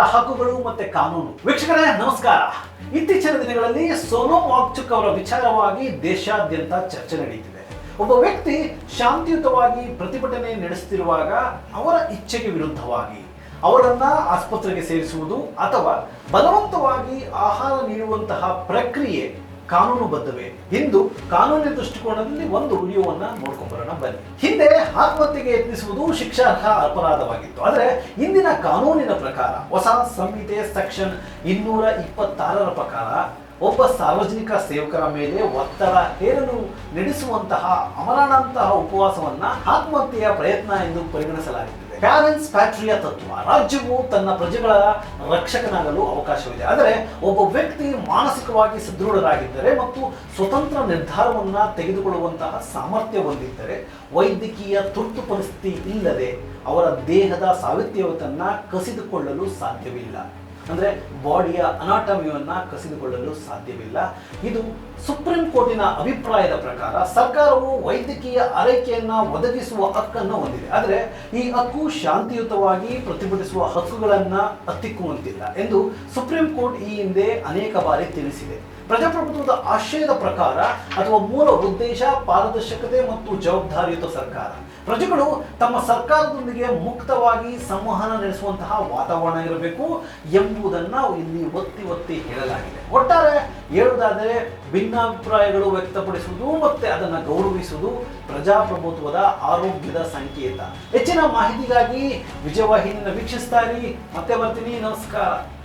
ಹಕ್ಕುಗಳು ಮತ್ತೆ ಕಾನೂನು. ವೀಕ್ಷಕರೇ ನಮಸ್ಕಾರ. ಇತ್ತೀಚಿನ ದಿನಗಳಲ್ಲಿ ಸೋನಮ್ ವಾಂಗ್ಚುಕ್ ಅವರ ವಿಚಾರವಾಗಿ ದೇಶಾದ್ಯಂತ ಚರ್ಚೆ ನಡೆಯುತ್ತಿದೆ. ಒಬ್ಬ ವ್ಯಕ್ತಿ ಶಾಂತಿಯುತವಾಗಿ ಪ್ರತಿಭಟನೆ ನಡೆಸುತ್ತಿರುವಾಗ ಅವರ ಇಚ್ಛೆಗೆ ವಿರುದ್ಧವಾಗಿ ಅವರನ್ನ ಆಸ್ಪತ್ರೆಗೆ ಸೇರಿಸುವುದು ಅಥವಾ ಬಲವಂತವಾಗಿ ಆಹಾರ ನೀಡುವಂತಹ ಪ್ರಕ್ರಿಯೆ ಕಾನೂನುಬದ್ಧವೇ ಎಂದು ಕಾನೂನಿನ ದೃಷ್ಟಿಕೋನದಲ್ಲಿ ಒಂದು ವಿಡಿಯೋವನ್ನ ನೋಡ್ಕೊಂಡು ಬರೋಣ ಬನ್ನಿ. ಹಿಂದೆ ಆತ್ಮಹತ್ಯೆಗೆ ಯತ್ನಿಸುವುದು ಶಿಕ್ಷಾರ್ಹ ಅಪರಾಧವಾಗಿತ್ತು. ಆದರೆ ಇಂದಿನ ಕಾನೂನಿನ ಪ್ರಕಾರ ಹೊಸ ಸಂಹಿತೆ ಸೆಕ್ಷನ್ 226 ಪ್ರಕಾರ ಒಬ್ಬ ಸಾರ್ವಜನಿಕ ಸೇವಕರ ಮೇಲೆ ಒತ್ತಡ ಹೇರಲು ನಡೆಸುವಂತಹ ಅಮರಣಂತಹ ಉಪವಾಸವನ್ನ ಆತ್ಮಹತ್ಯೆಯ ಪ್ರಯತ್ನ ಎಂದು ಪರಿಗಣಿಸಲಾಗುತ್ತದೆ. ಪ್ಯಾರೆಂಟ್ಸ್ ಪ್ಯಾಟ್ರಿಯಾ ತತ್ವ, ರಾಜ್ಯವು ತನ್ನ ಪ್ರಜೆಗಳ ರಕ್ಷಕನಾಗಲು ಅವಕಾಶವಿದೆ. ಆದರೆ ಒಬ್ಬ ವ್ಯಕ್ತಿ ಮಾನಸಿಕವಾಗಿ ಸದೃಢರಾಗಿದ್ದರೆ ಮತ್ತು ಸ್ವತಂತ್ರ ನಿರ್ಧಾರವನ್ನ ತೆಗೆದುಕೊಳ್ಳುವಂತಹ ಸಾಮರ್ಥ್ಯ ಹೊಂದಿದ್ದರೆ, ವೈದ್ಯಕೀಯ ತುರ್ತು ಪರಿಸ್ಥಿತಿ ಇಲ್ಲದೆ ಅವರ ದೇಹದ ಸಾವಿತ್ರ್ಯವನ್ನ ಕಸಿದುಕೊಳ್ಳಲು ಸಾಧ್ಯವಿಲ್ಲ. ಅಂದರೆ ಬಾಡಿಯ ಅನಾಟಮಿಯನ್ನ ಕಸಿದುಕೊಳ್ಳಲು ಸಾಧ್ಯವಿಲ್ಲ. ಇದು ಸುಪ್ರೀಂ ಕೋರ್ಟಿನ ಅಭಿಪ್ರಾಯದ ಪ್ರಕಾರ ಸರ್ಕಾರವು ವೈದ್ಯಕೀಯ ಆರೈಕೆಯನ್ನ ಒದಗಿಸುವ ಹಕ್ಕನ್ನು ಹೊಂದಿದೆ. ಆದರೆ ಈ ಹಕ್ಕು ಶಾಂತಿಯುತವಾಗಿ ಪ್ರತಿಭಟಿಸುವ ಹಕ್ಕುಗಳನ್ನ ಹತ್ತಿಕ್ಕುವಂತಿಲ್ಲ ಎಂದು ಸುಪ್ರೀಂ ಕೋರ್ಟ್ ಈ ಹಿಂದೆ ಅನೇಕ ಬಾರಿ ತಿಳಿಸಿದೆ. ಪ್ರಜಾಪ್ರಭುತ್ವದ ಆಶಯದ ಪ್ರಕಾರ ಅಥವಾ ಮೂಲ ಉದ್ದೇಶ ಪಾರದರ್ಶಕತೆ ಮತ್ತು ಜವಾಬ್ದಾರಿಯುತ ಸರ್ಕಾರ. ಪ್ರಜೆಗಳು ತಮ್ಮ ಸರ್ಕಾರದೊಂದಿಗೆ ಮುಕ್ತವಾಗಿ ಸಂವಹನ ನಡೆಸುವಂತಹ ವಾತಾವರಣ ಇರಬೇಕು ಎಂಬುದನ್ನ ಇಲ್ಲಿ ಒತ್ತಿ ಹೇಳಲಾಗಿದೆ. ಒಟ್ಟಾರೆ ಹೇಳುವುದಾದರೆ ಭಿನ್ನಾಭಿಪ್ರಾಯಗಳು ವ್ಯಕ್ತಪಡಿಸುವುದು ಮತ್ತೆ ಅದನ್ನು ಗೌರವಿಸುವುದು ಪ್ರಜಾಪ್ರಭುತ್ವದ ಆರೋಗ್ಯದ ಸಂಕೇತ. ಹೆಚ್ಚಿನ ಮಾಹಿತಿಗಾಗಿ ವಿಜಯವಾಹಿನಿಯನ್ನು ವೀಕ್ಷಿಸ್ತಾ ಇರಿ. ಮತ್ತೆ ಬರ್ತೀನಿ. ನಮಸ್ಕಾರ.